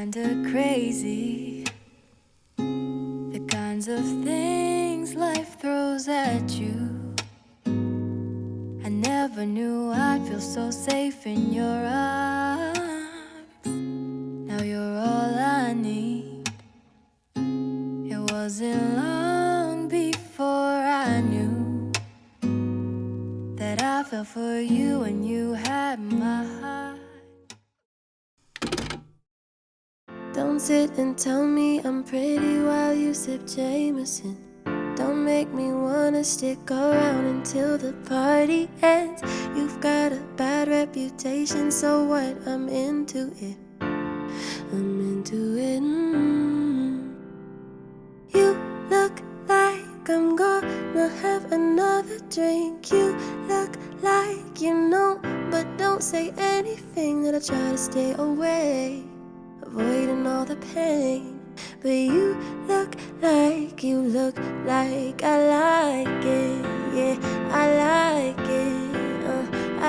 kinda crazy, the kinds of things life throws at you. I never knew I'd feel so safe in your arms. Now you're all I need. It wasn't long before I knew that I fell for you and you had my heart. Don't sit and tell me I'm pretty while you sip Jameson. Don't make me wanna stick around until the party ends. You've got a bad reputation, so what? I'm into it. I'm into it. You look like I'm gonna have another drink. You look like you know, but don't say anything. That I try to stay away, avoiding all the pain. But you look like I like it. Yeah, I like it.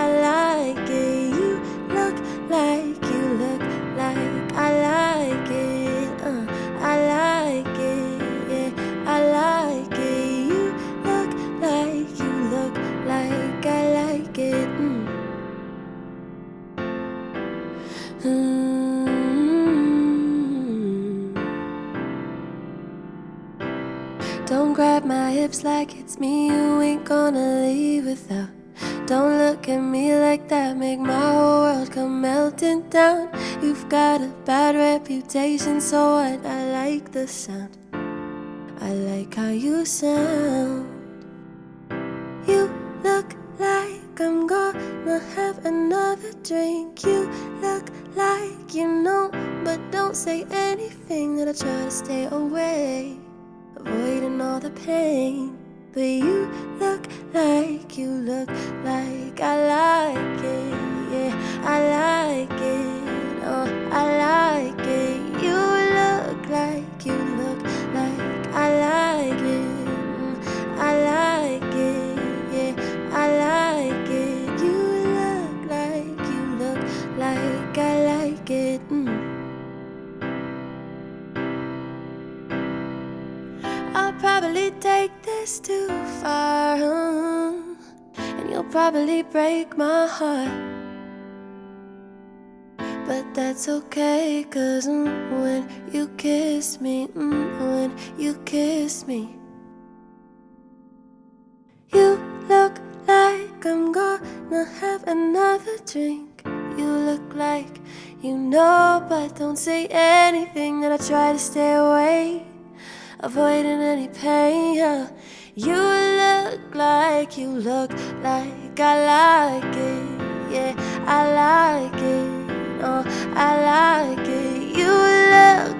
I like it. You look like I like it. I like it. Yeah, I like it. You look like I like it. Don't grab my hips like it's me you ain't gonna leave without. Don't look at me like that, make my whole world come melting down. You've got a bad reputation, so what? I like the sound. I like how you sound. You look like I'm gonna have another drink. You look like you know, but don't say anything. That I try to stay away, avoiding all the pain. But you look like I like it. Yeah, I like it. Oh, I like it. You look like I like it. I like it. Yeah, I like it. You look like I like it. I'll probably take this too far, and you'll probably break my heart. But that's okay, 'cause when you kiss me, when you kiss me, you look like I'm gonna have another drink. You look like you know, but don't say anything. That I try to stay away, avoiding any pain. You look like I like it. Yeah, I like it. Oh, I like it. You look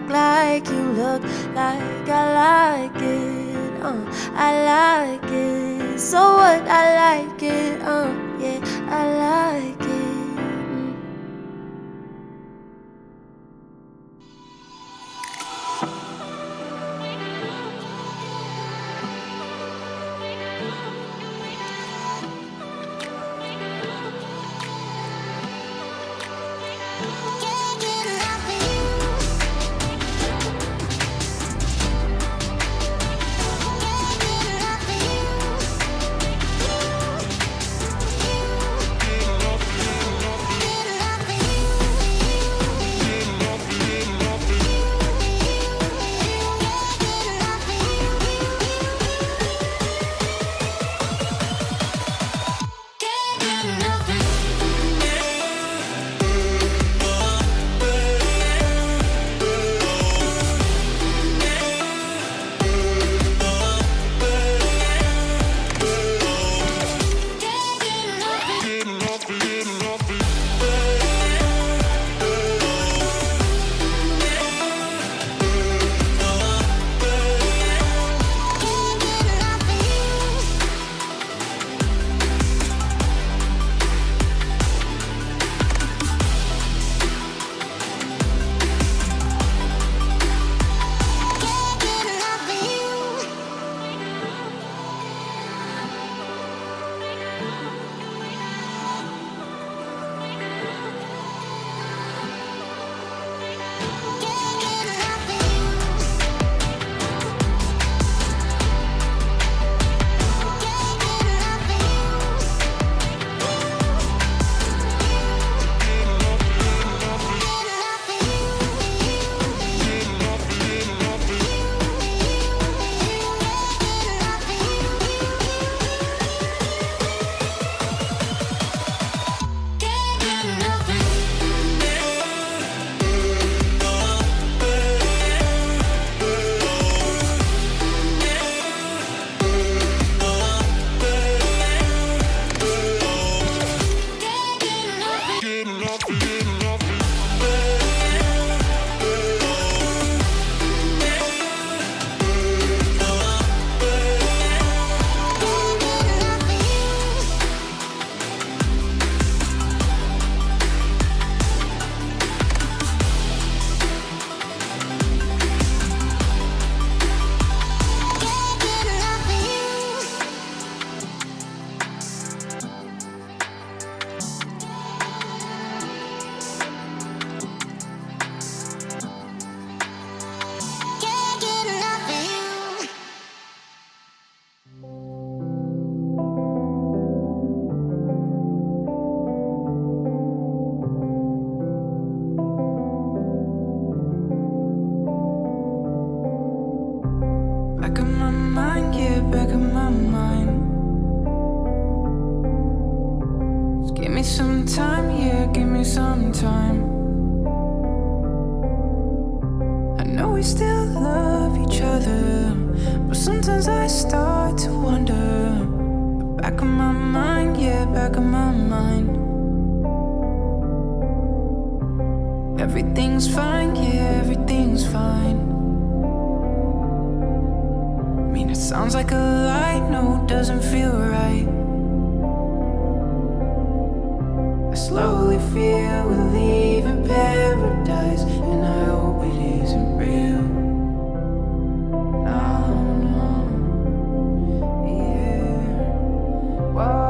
like I like it. Oh, I like it. So what? I like it. Yeah, I like it. time, yeah, give me some time. I know we still love each other, but sometimes I start to wonder. Back of my mind, yeah, back of my mind. Everything's fine, yeah, everything's fine. I mean, it sounds like a lie, no, it doesn't feel right. I slowly feel we're leaving paradise, and I hope it isn't real. No, no, yeah. Whoa.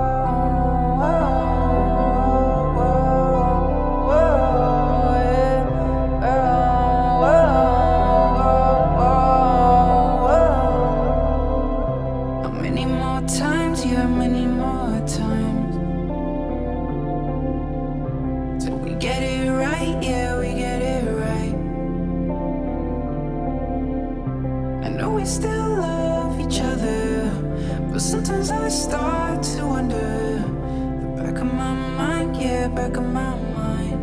We still love each other, but sometimes I start to wonder. The back of my mind, yeah, back of my mind.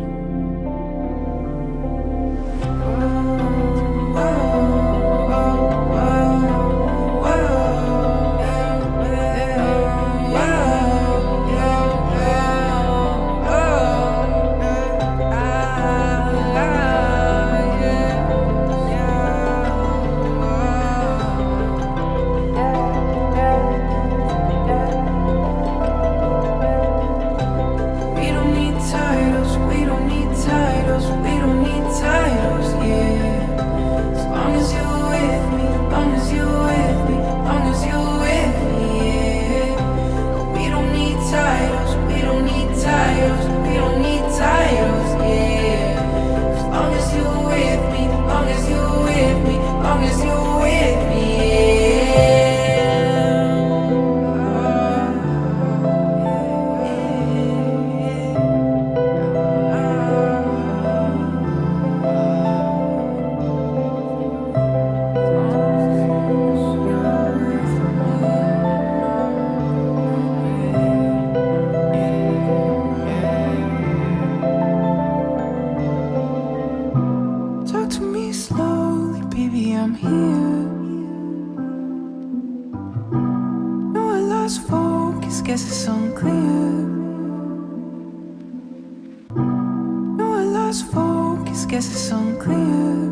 I'm here. No, I lost focus, guess it's unclear. No, I lost focus, guess it's unclear.